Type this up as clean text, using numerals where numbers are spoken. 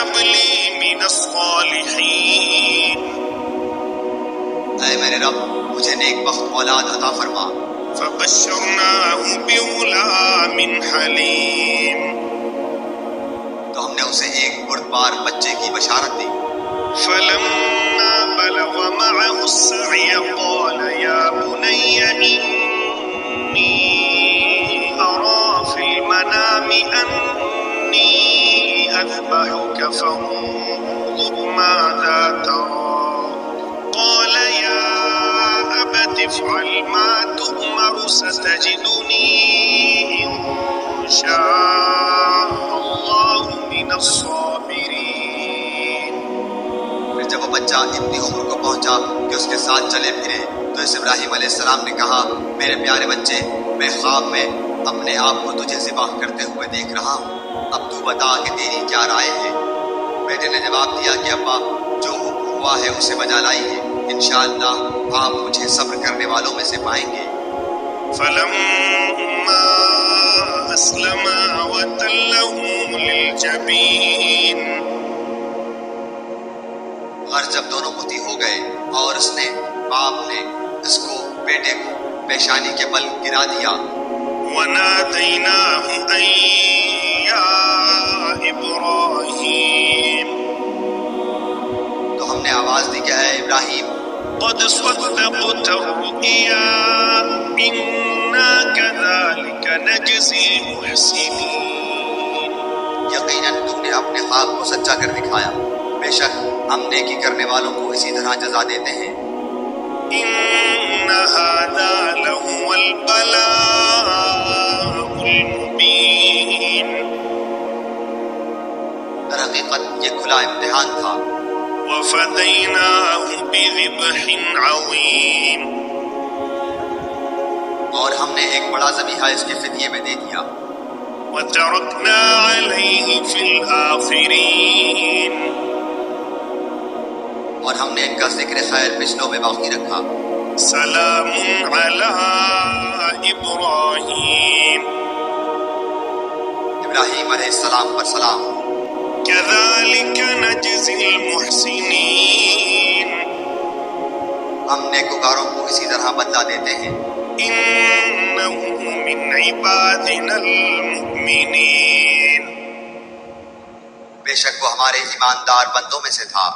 هب لي من الصالحين اے میرے رب مجھے نیک بخت اولاد عطا فرما. فبشرناه بغلام حليم تو ہم نے اسے ایک بردبار بچے کی بشارت دی. فلما بلغ معه السعي قال يا بني إني أرى في المنام أني أذبحك فانظر ماذا ترى قال يا أبت افعل ما تؤمر ستجدني إن شاء الله من الصابرين. پھر جب وہ بچہ اتنی عمر کو پہنچا کہ اس کے ساتھ چلے پھرے تو اس ابراہیم علیہ السلام نے کہا میرے پیارے بچے میں خواب میں اپنے آپ کو تجھے ذبح کرتے ہوئے دیکھ رہا ہوں. اب تو بتا کہ تیری کیا رائے ہے؟ بیٹے نے جواب دیا کہ ابا جو حکم ہوا ہے اسے بجا لائیے. انشاءاللہ آپ مجھے صبر کرنے والوں میں سے پائیں گے. فلما أسلما وتله للجبين اور جب دونوں متی ہو گئے اور اس نے باپ نے اس کو بیٹے کو پیشانی کے بل گرا دیا. وناديناه أن يا إبراهيم تو ہم نے آواز دی کہ اے ابراہیم قد صدقت الرؤيا إنا كذلك نجزي المحسنين. یقیناً تم نے اپنے خواب کو سچا کر دکھایا. بے شک ہم نیکی کرنے والوں کو اسی طرح جزا دیتے ہیں. إن هذا لهو البلاء المبين در حقیقت یہ کھلا امتحان تھا. وفديناه بذبح عظيم اور ہم نے ایک بڑا ذبیحہ اس کے فدیے میں دے دیا. وتركنا عليه في الآخرين اور ہم نے ان کا ذکر خیر پچھلوں میں باقی رکھا. سلام على إبراهيم ابراہیم علیہ السلام پر سلام. كذلك نجزي المحسنين ہم نیکوکاروں کو اسی طرح بدلہ دیتے ہیں. إنه من عبادنا المؤمنين بے شک وہ ہمارے ایماندار بندوں میں سے تھا.